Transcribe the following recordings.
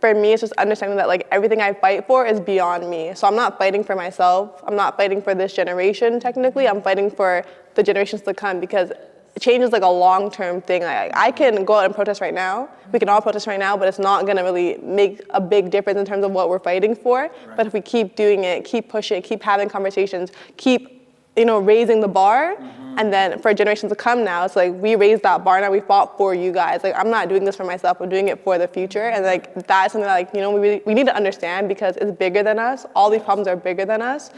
for me, it's just understanding that like everything I fight for is beyond me. So I'm not fighting for myself. I'm not fighting for this generation, technically. I'm fighting for the generations to come, because change is like a long-term thing. I can go out and protest right now. We can all protest right now, but it's not gonna really make a big difference in terms of what we're fighting for. Right. But if we keep doing it, keep pushing, keep having conversations, keep raising the bar, and then for generations to come now, it's like we raised that bar, now we fought for you guys. Like, I'm not doing this for myself, I'm doing it for the future. And like that's something that like, we need to understand, because it's bigger than us. All these problems are bigger than us.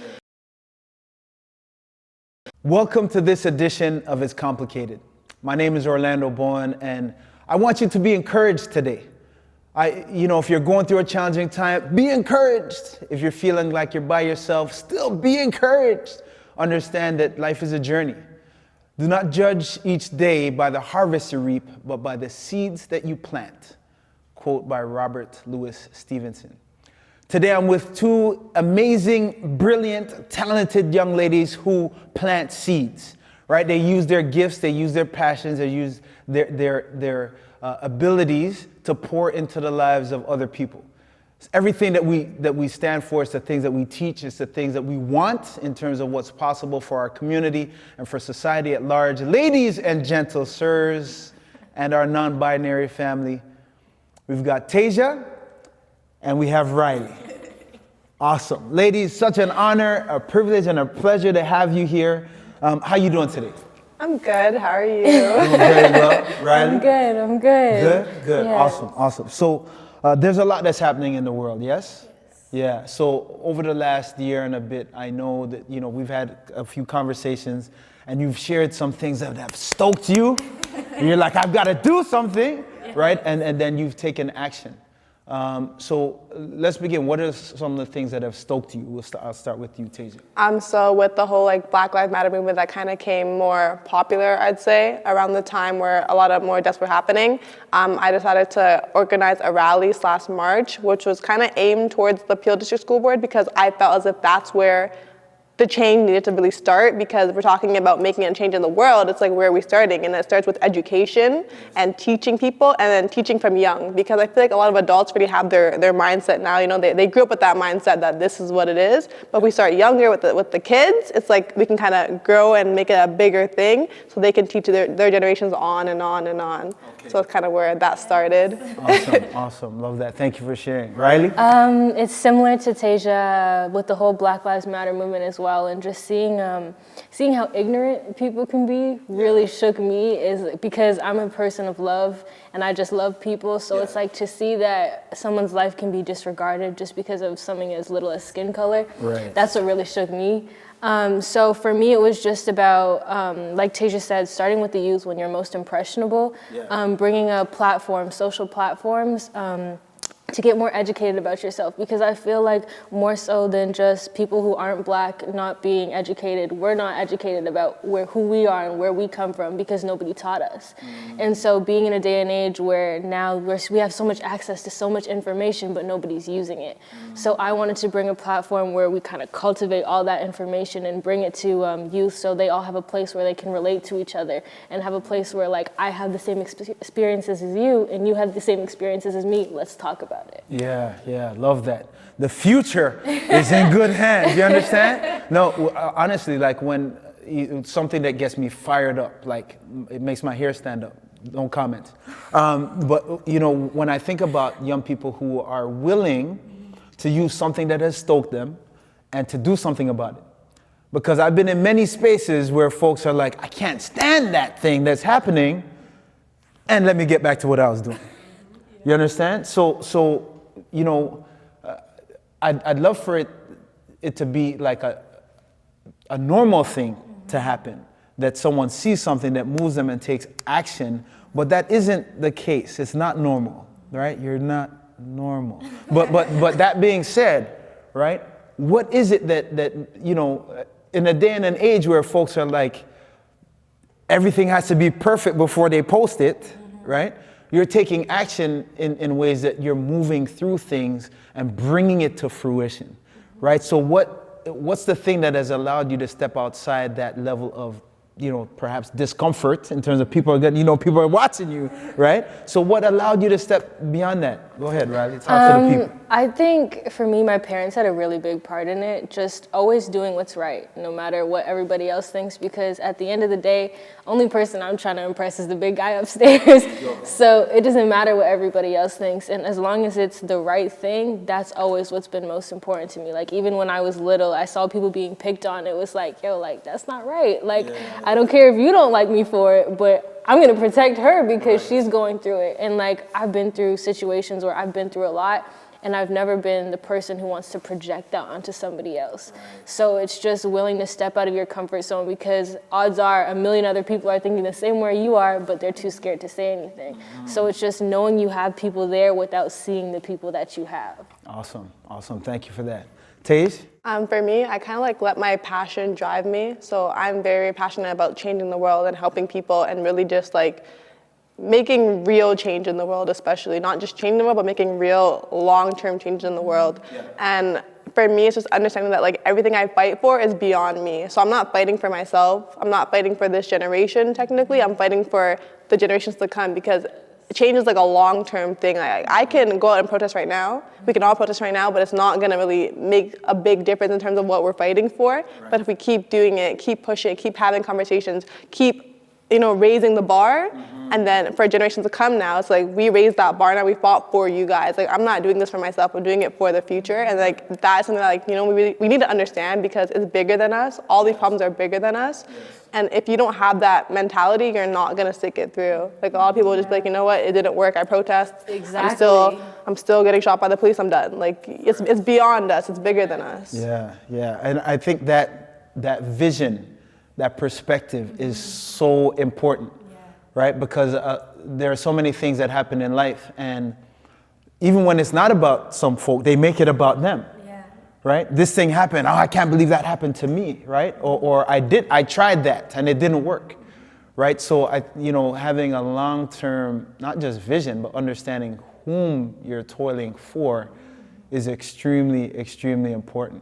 Welcome to this edition of It's Complicated. My name is Orlando Bowen, and I want you to be encouraged today. If you're going through a challenging time, be encouraged. If you're feeling like you're by yourself, still be encouraged. Understand that life is a journey. Do not judge each day by the harvest you reap, but by the seeds that you plant. Quote by Robert Louis Stevenson. Today I'm with two amazing, brilliant, talented young ladies who plant seeds, right? They use their gifts, they use their passions, they use their abilities to pour into the lives of other people. It's everything that we stand for. It's the things that we teach. It's the things that we want in terms of what's possible for our community and for society at large. Ladies and gentle sirs and our non-binary family, we've got Taijah and we have Rylie. Awesome. Ladies, such an honor, a privilege, and a pleasure to have you here. How you doing today? I'm good. How are you? Doing very well. Rylie? I'm good. Good. Yeah. Awesome. So there's a lot that's happening in the world, yes? Yeah. So over the last year and a bit, I know that, we've had a few conversations and you've shared some things that have stoked you. And you're like, I've got to do something, right? And then you've taken action. So let's begin. What are some of the things that have stoked you? I'll start with you, Taijah. So with the whole like Black Lives Matter movement that kind of came more popular, I'd say, around the time where a lot of more deaths were happening, I decided to organize a rally last March, which was kind of aimed towards the Peel District School Board, because I felt as if that's where the change needed to really start, because we're talking about making a change in the world. It's like, where are we starting? And it starts with education and teaching people, and then teaching from young, because I feel like a lot of adults really have their mindset now. They grew up with that mindset that this is what it is. But if we start younger with the kids, it's like we can kind of grow and make it a bigger thing, so they can teach their generations on and on and on. Okay. So it's kind of where that started. Awesome. Love that. Thank you for sharing. Rylie? It's similar to Taijah with the whole Black Lives Matter movement as well, and just seeing how ignorant people can be really shook me, is because I'm a person of love and I just love people. So it's like to see that someone's life can be disregarded just because of something as little as skin color. Right. That's what really shook me. So for me, it was just about, like Taijah said, starting with the youth when you're most impressionable, bringing a platform, social platforms, to get more educated about yourself, because I feel like more so than just people who aren't Black not being educated, we're not educated about who we are and where we come from, because nobody taught us. And so being in a day and age where now we have so much access to so much information, but nobody's using it. So I wanted to bring a platform where we kind of cultivate all that information and bring it to youth, so they all have a place where they can relate to each other, and have a place where, like, I have the same experiences as you and you have the same experiences as me. Let's talk about it. Yeah, love that. The future is in good hands, you understand? No, honestly, like when something that gets me fired up, like it makes my hair stand up. Don't comment. But when I think about young people who are willing to use something that has stoked them and to do something about it. Because I've been in many spaces where folks are like, I can't stand that thing that's happening, and let me get back to what I was doing. You understand? So I'd love for it to be like a normal thing to happen, that someone sees something that moves them and takes action, but that isn't the case. It's not normal, right? You're not normal. But that being said, right? What is it that in a day and an age where folks are like, everything has to be perfect before they post it, right? You're taking action in ways that you're moving through things and bringing it to fruition, right? So what's the thing that has allowed you to step outside that level of, perhaps discomfort in terms of people are watching you, right? So what allowed you to step beyond that? Go ahead, Rylie. Talk to the people. I think for me, my parents had a really big part in it, just always doing what's right, no matter what everybody else thinks, because at the end of the day, only person I'm trying to impress is the big guy upstairs. So it doesn't matter what everybody else thinks. And as long as it's the right thing, that's always what's been most important to me. Like, even when I was little, I saw people being picked on. It was like, yo, like, that's not right. Like, I don't care if you don't like me for it, but I'm gonna protect her because she's going through it. And like, I've been through situations where I've been through a lot, and I've never been the person who wants to project that onto somebody else. So it's just willing to step out of your comfort zone, because odds are a million other people are thinking the same way you are, but they're too scared to say anything. So it's just knowing you have people there without seeing the people that you have. Awesome. Thank you for that. Taijah? For me, I kind of like let my passion drive me. So I'm very passionate about changing the world and helping people, and really just like making real change in the world, especially not just changing the world, but making real long-term change in the world. And for me, it's just understanding that like everything I fight for is beyond me. So I'm not fighting for myself. I'm not fighting for this generation, technically. I'm fighting for the generations to come, because change is like a long-term thing. I can go out and protest right now. We can all protest right now, but it's not gonna really make a big difference in terms of what we're fighting for. But if we keep doing it, keep pushing, keep having conversations, keep raising the bar, and then for generations to come now, it's like we raised that bar now, we fought for you guys. Like, I'm not doing this for myself, I'm doing it for the future. And like, that's something that like, we need to understand, because it's bigger than us. All these problems are bigger than us. And if you don't have that mentality, you're not gonna stick it through. Like, a lot of people will just be like, you know what, it didn't work, I protest. Exactly. I'm still getting shot by the police, I'm done. Like, it's beyond us, it's bigger than us. Yeah. And I think that vision, that perspective is so important, right? Because there are so many things that happen in life, and even when it's not about some folk, they make it about them, right? This thing happened, I can't believe that happened to me, right? Or I tried that and it didn't work, right? So having a long-term, not just vision, but understanding whom you're toiling for is extremely, extremely important.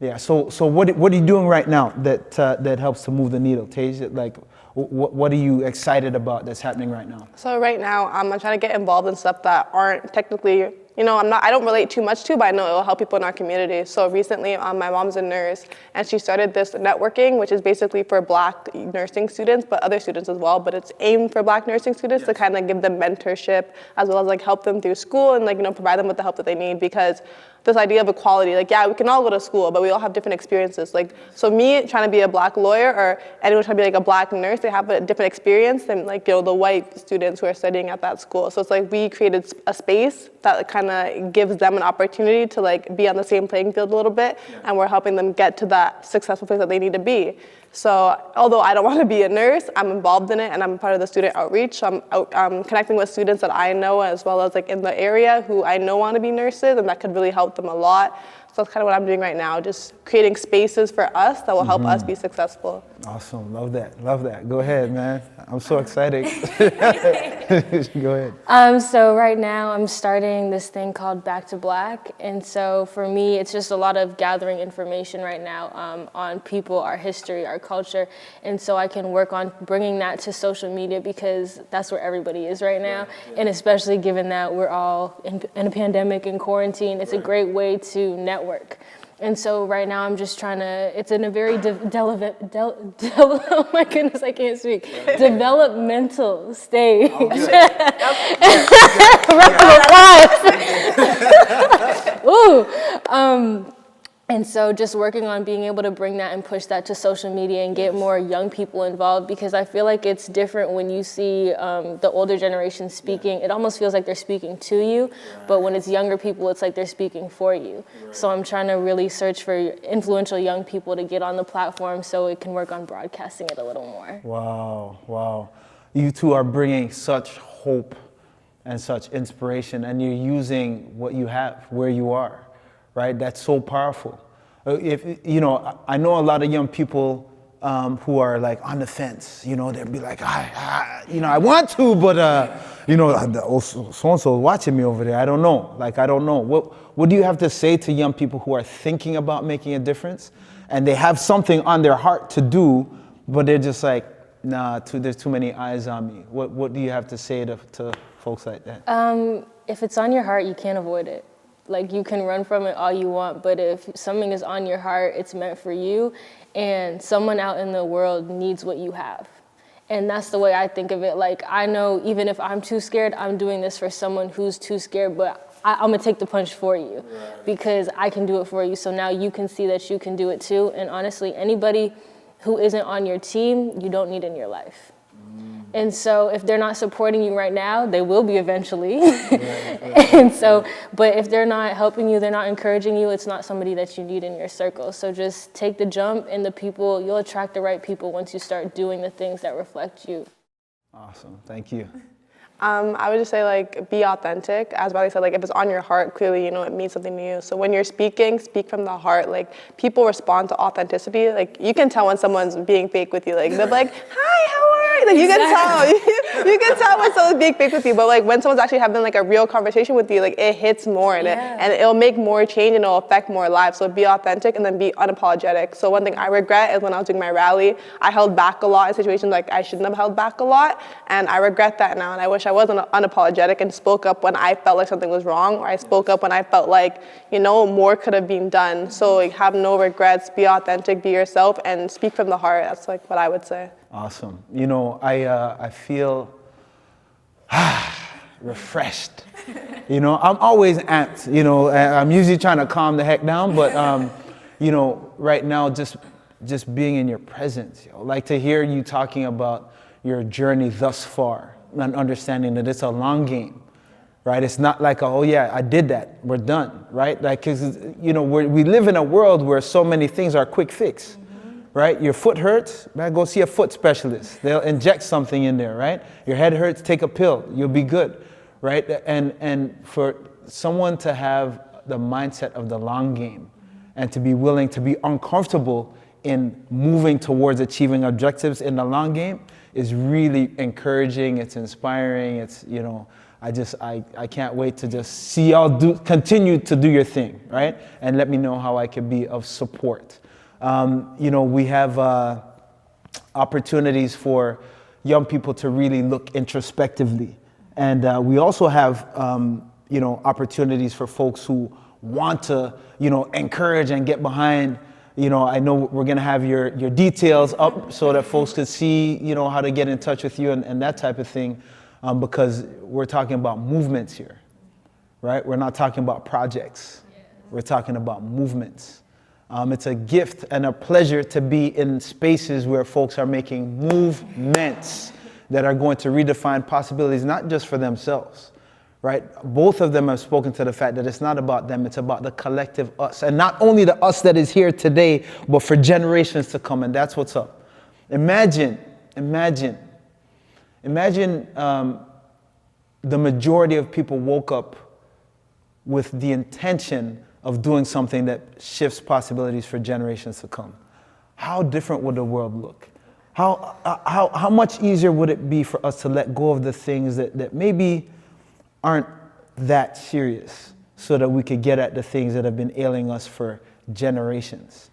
Yeah. So what are you doing right now that helps to move the needle, Taijah? Like, what are you excited about that's happening right now? So right now, I'm trying to get involved in stuff that aren't technically, I don't relate too much to, but I know it will help people in our community. So recently, my mom's a nurse, and she started this networking, which is basically for Black nursing students, but other students as well. But it's aimed for Black nursing students to kind of give them mentorship, as well as like help them through school and provide them with the help that they need. Because this idea of equality, we can all go to school, but we all have different experiences. Like, so me trying to be a Black lawyer, or anyone trying to be like a Black nurse, they have a different experience than the white students who are studying at that school. So it's like we created a space that kind of gives them an opportunity to like be on the same playing field a little bit, and we're helping them get to that successful place that they need to be. So although I don't want to be a nurse, I'm involved in it, and I'm part of the student outreach. So I'm connecting with students that I know, as well as like in the area who I know want to be nurses, and that could really help them a lot. So that's kind of what I'm doing right now, just creating spaces for us that will help us be successful. Awesome, love that. Go ahead, man. I'm so excited. Go ahead. So right now I'm starting this thing called Back to Black. And so for me, it's just a lot of gathering information right now on people, our history, our culture. And so I can work on bringing that to social media, because that's where everybody is right now. And especially given that we're all in a pandemic and quarantine, it's a great way to network. And so right now I'm just trying to, it's in a very oh my goodness, I can't speak, developmental stage. Ooh. And so just working on being able to bring that and push that to social media and get more young people involved, because I feel like it's different when you see the older generation speaking. It almost feels like they're speaking to you, but when it's younger people, it's like they're speaking for you. So I'm trying to really search for influential young people to get on the platform so it can work on broadcasting it a little more. Wow. You two are bringing such hope and such inspiration, and you're using what you have where you are. Right, that's so powerful. I know a lot of young people who are like on the fence. They'll be like, I want to, but so and so is watching me over there. I don't know. What do you have to say to young people who are thinking about making a difference, and they have something on their heart to do, but they're just like, nah, there's too many eyes on me. What do you have to say to folks like that? if it's on your heart, you can't avoid it. Like, you can run from it all you want, but if something is on your heart, it's meant for you, and someone out in the world needs what you have. And that's the way I think of it. Like, I know even if I'm too scared, I'm doing this for someone who's too scared, but I'm gonna take the punch for you because I can do it for you. So now you can see that you can do it too. And honestly, anybody who isn't on your team, you don't need in your life. And so if they're not supporting you right now, they will be eventually. And so, but if they're not helping you, they're not encouraging you, it's not somebody that you need in your circle. So just take the jump, and the people, you'll attract the right people once you start doing the things that reflect you. Awesome, thank you. I would just say, like, be authentic. As Rylie said, like, if it's on your heart, clearly, you know, it means something to you. So when you're speaking, speak from the heart. Like, people respond to authenticity. Like, you can tell when someone's being fake with you. Like, they're like, hi, how are you? Like, you can tell. You can tell when someone's being fake with you. But, like, when someone's actually having, like, a real conversation with you, like, it hits more. And, and it'll make more change, and it'll affect more lives. So be authentic and then be unapologetic. So one thing I regret is when I was doing my rally, I held back a lot in situations like I shouldn't have held back a lot. And I regret that now. And I wish I wasn't unapologetic and spoke up when I felt like something was wrong, or I spoke up when I felt like, you know, more could have been done. So, like, have no regrets, be authentic, be yourself, and speak from the heart. That's, like, what I would say. Awesome. You know, I feel refreshed. You know, I'm always amped. You know, I'm usually trying to calm the heck down, but you know, right now, just being in your presence, you know, like to hear you talking about your journey thus far, and understanding that it's a long game, right? It's not like, oh yeah, I did that, we're done, right? Like, cause you know, we live in a world where so many things are quick fix, right? Your foot hurts, man, go see a foot specialist. They'll inject something in there, right? Your head hurts, take a pill, you'll be good, right? And for someone to have the mindset of the long game and to be willing to be uncomfortable in moving towards achieving objectives in the long game is really encouraging. It's inspiring. It's, you know, I can't wait to just see y'all continue to do your thing, right? And let me know how I can be of support. You know, we have opportunities for young people to really look introspectively. And we also have, you know, opportunities for folks who want to, you know, encourage and get behind. You know, I know we're going to have your details up so that folks could see, you know, how to get in touch with you and that type of thing, because we're talking about movements here, right? We're not talking about projects. We're talking about movements. It's a gift and a pleasure to be in spaces where folks are making movements that are going to redefine possibilities, not just for themselves. Right? Both of them have spoken to the fact that it's not about them, it's about the collective us. And not only the us that is here today, but for generations to come, and that's what's up. Imagine the majority of people woke up with the intention of doing something that shifts possibilities for generations to come. How different would the world look? How much easier would it be for us to let go of the things that maybe aren't that serious, so that we could get at the things that have been ailing us for generations?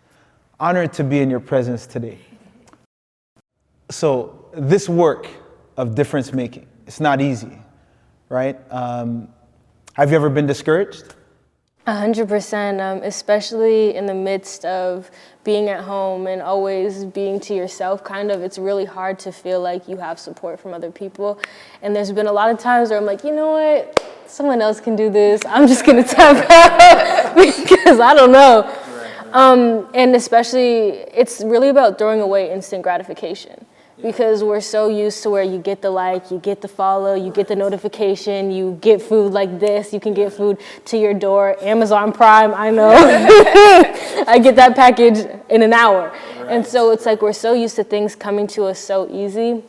Honored to be in your presence today. So this work of difference making, it's not easy, right? Have you ever been discouraged? 100%, especially in the midst of being at home and always being to yourself, kind of. It's really hard to feel like you have support from other people. And there's been a lot of times where I'm like, you know what, someone else can do this. I'm just gonna tap out because I don't know. And especially, it's really about throwing away instant gratification. Because we're so used to where you get the like, you get the follow, you get the notification, you get food like this, you can get food to your door, Amazon Prime, I know. I get that package in an hour. Right. And so it's like we're so used to things coming to us so easy.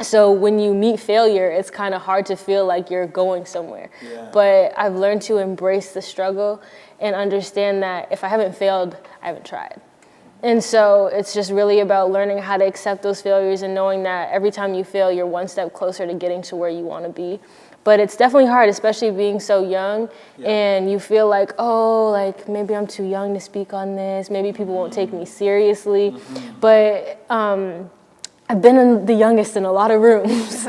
So when you meet failure, it's kind of hard to feel like you're going somewhere. Yeah. But I've learned to embrace the struggle and understand that if I haven't failed, I haven't tried. And so it's just really about learning how to accept those failures and knowing that every time you fail, you're one step closer to getting to where you want to be. But it's definitely hard, especially being so young, and you feel like, oh, like maybe I'm too young to speak on this. Maybe people won't take me seriously. But I've been the youngest in a lot of rooms.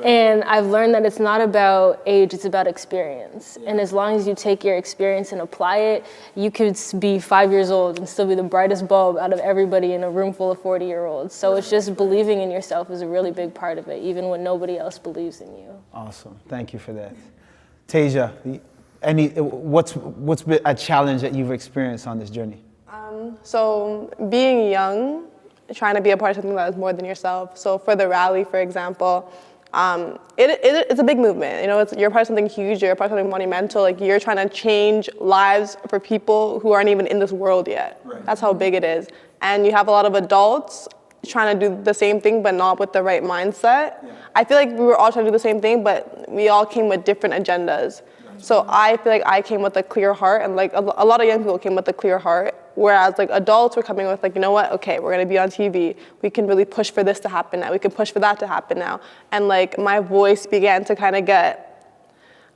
And I've learned that it's not about age, it's about experience. And as long as you take your experience and apply it, you could be 5 years old and still be the brightest bulb out of everybody in a room full of 40-year-olds. So it's just believing in yourself is a really big part of it, even when nobody else believes in you. Awesome. Thank you for that. Taijah, what's been a challenge that you've experienced on this journey? So being young, trying to be a part of something that is more than yourself. So for the rally, for example, it's a big movement. You know, you're part of something huge, you're part of something monumental. Like, you're trying to change lives for people who aren't even in this world yet. Right. That's how big it is. And you have a lot of adults trying to do the same thing, but not with the right mindset. Yeah. I feel like we were all trying to do the same thing, but we all came with different agendas. So I feel like I came with a clear heart, and like a lot of young people came with a clear heart, whereas like adults were coming with like, you know what, okay, we're gonna be on TV. We can really push for this to happen now. We can push for that to happen now. And like my voice began to kind of get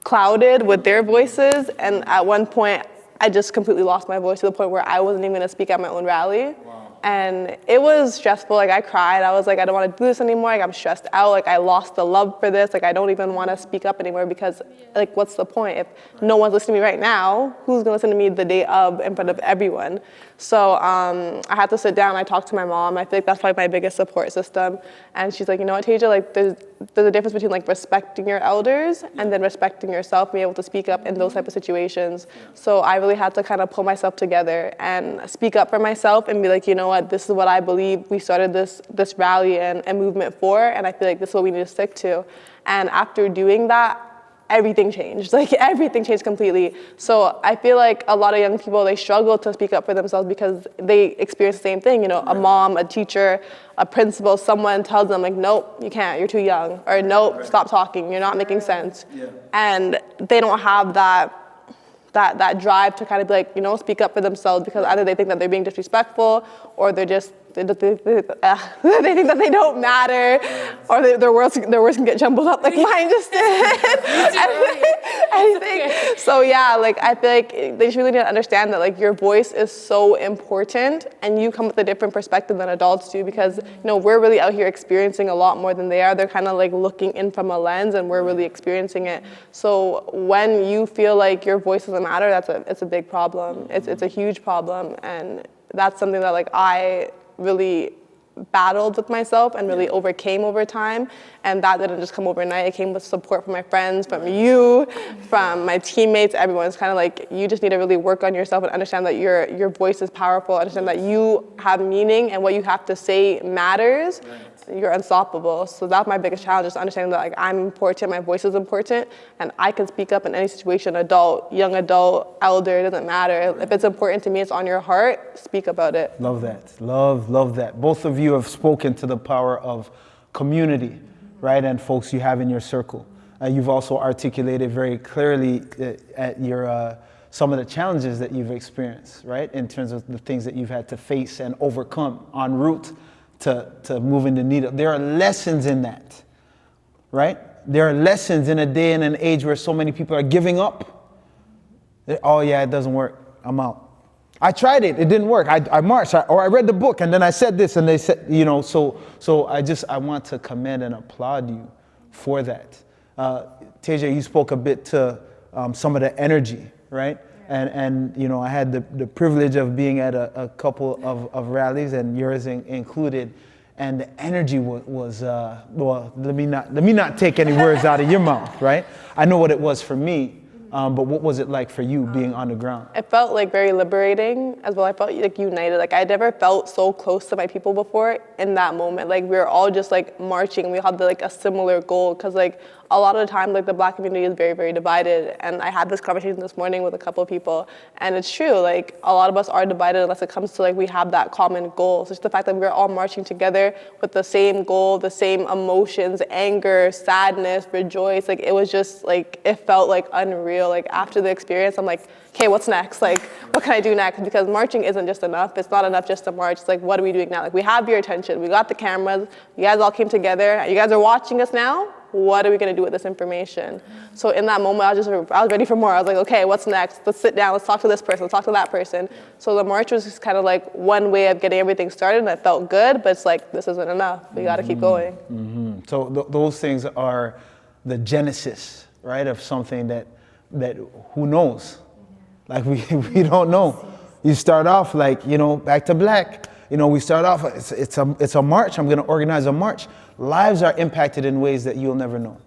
clouded with their voices, and at one point I just completely lost my voice to the point where I wasn't even gonna speak at my own rally. Wow. And it was stressful. Like, I cried. I was like, I don't want to do this anymore. Like, I'm stressed out. Like, I lost the love for this. Like, I don't even want to speak up anymore because, like, what's the point? If no one's listening to me right now, who's going to listen to me the day of in front of everyone? So I had to sit down. I talked to my mom. I feel like that's probably my biggest support system. And she's like, you know what, Taijah, like, there's a difference between, like, respecting your elders and then respecting yourself, being able to speak up in those type of situations. So I really had to kind of pull myself together and speak up for myself and be like, you know what, this is what I believe we started this rally and movement for, and I feel like this is what we need to stick to. And after doing that, everything changed. Like, everything changed completely. So I feel like a lot of young people, they struggle to speak up for themselves because they experience the same thing. You know, a mom, a teacher, a principal, someone tells them like, nope, you can't, you're too young, or nope, stop talking, you're not making sense. And they don't have that drive to kind of be like, you know, speak up for themselves, because either they think that they're being disrespectful, or they think that they don't matter, or their words can get jumbled up like mine just did. Anything. So yeah, like, I feel like they just really need to understand that, like, your voice is so important, and you come with a different perspective than adults do, because, you know, we're really out here experiencing a lot more than they are. They're kind of like looking in from a lens, and we're really experiencing it. So when you feel like your voice doesn't matter, it's a big problem. It's a huge problem, and that's something that, like, I really battled with myself and really overcame over time. And that didn't just come overnight. It came with support from my friends, from you, from my teammates, everyone. It's kind of like, you just need to really work on yourself and understand that your voice is powerful, understand that you have meaning and what you have to say matters. You're unstoppable. So that's my biggest challenge, is understanding that, like, I'm important, my voice is important, and I can speak up in any situation, adult, young adult, elder, it doesn't matter. If it's important to me, it's on your heart, speak about it. Love that. Love that. Both of you have spoken to the power of community, right? And folks you have in your circle. You've also articulated very clearly at your some of the challenges that you've experienced, right? In terms of the things that you've had to face and overcome en route to moving the needle. There are lessons in that, right? There are lessons in a day and an age where so many people are giving up. Oh yeah, it doesn't work, I'm out. I tried it didn't work. I marched, or I read the book, and then I said this, and they said, you know, so I want to commend and applaud you for that. Taijah, you spoke a bit to some of the energy, right? And you know, I had the privilege of being at a couple of rallies, and yours included, and the energy was well, let me not take any words out of your mouth, right? I know what it was for me, but what was it like for you being on the ground? It felt like very liberating as well. I felt like united. Like, I never felt so close to my people before in that moment. Like, we were all just like marching. We had like a similar goal, because like a lot of the time, like, the Black community is very, very divided. And I had this conversation this morning with a couple of people, and it's true. Like, a lot of us are divided unless it comes to, like, we have that common goal. So just the fact that we're all marching together with the same goal, the same emotions, anger, sadness, rejoice. Like, it was just like, it felt like unreal. Like, after the experience, I'm like, okay, what's next? Like, what can I do next? Because marching isn't just enough. It's not enough just to march. It's like, what are we doing now? Like, we have your attention. We got the cameras. You guys all came together. You guys are watching us now. what are we going to do with this information? So in that moment, I was ready for more. I was like, okay, what's next? Let's sit down, let's talk to this person, let's talk to that person. So the march was just kind of like one way of getting everything started, and it felt good, but it's like, this isn't enough. We got to keep going. Mm-hmm. So those things are the genesis, right, of something that who knows? Like we don't know. You start off like, back to black. We start off, it's a march. I'm going to organize a march. Lives are impacted in ways that you'll never know.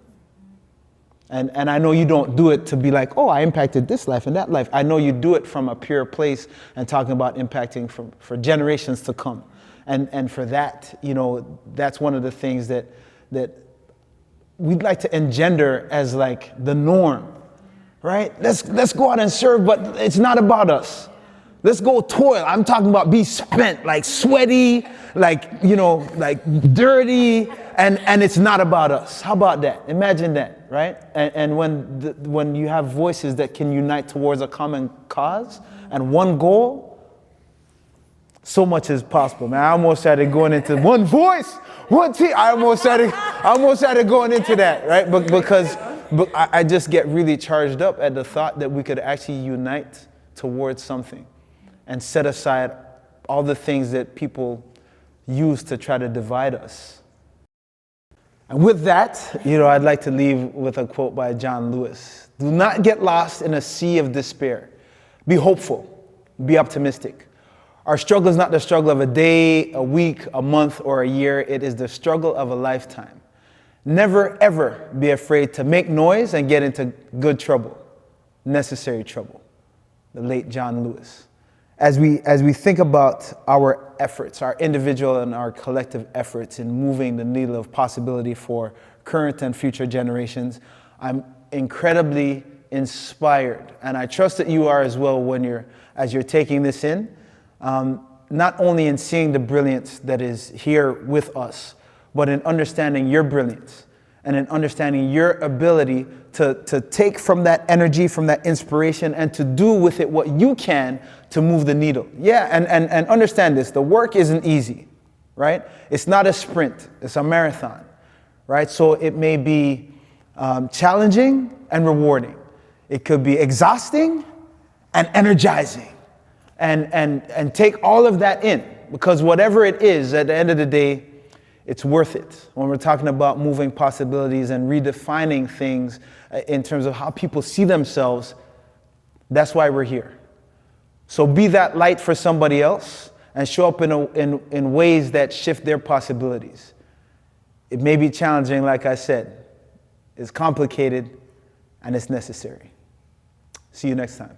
And I know you don't do it to be like, oh, I impacted this life and that life. I know you do it from a pure place and talking about impacting for generations to come. And for that, that's one of the things that we'd like to engender as like the norm, right? Let's go out and serve, but it's not about us. Let's go toil. I'm talking about be spent, like sweaty, like dirty, and it's not about us. How about that? Imagine that, right? And when you have voices that can unite towards a common cause and one goal, so much is possible, man. I almost started going into one voice, one team. I almost started going into that, right? But I just get really charged up at the thought that we could actually unite towards something and set aside all the things that people use to try to divide us. And with that, I'd like to leave with a quote by John Lewis. Do not get lost in a sea of despair. Be hopeful. Be optimistic. Our struggle is not the struggle of a day, a week, a month, or a year. It is the struggle of a lifetime. Never, ever be afraid to make noise and get into good trouble, necessary trouble. The late John Lewis. As we think about our efforts, our individual and our collective efforts in moving the needle of possibility for current and future generations, I'm incredibly inspired, and I trust that you are as well as you're taking this in, not only in seeing the brilliance that is here with us, but in understanding your brilliance and in understanding your ability to take from that energy, from that inspiration, and to do with it what you can to move the needle. Yeah, and understand this, the work isn't easy, right? It's not a sprint, it's a marathon, right? So it may be challenging and rewarding. It could be exhausting and energizing. And take all of that in, because whatever it is, at the end of the day, it's worth it. When we're talking about moving possibilities and redefining things in terms of how people see themselves, that's why we're here. So be that light for somebody else and show up in ways that shift their possibilities. It may be challenging, like I said. It's complicated, and it's necessary. See you next time.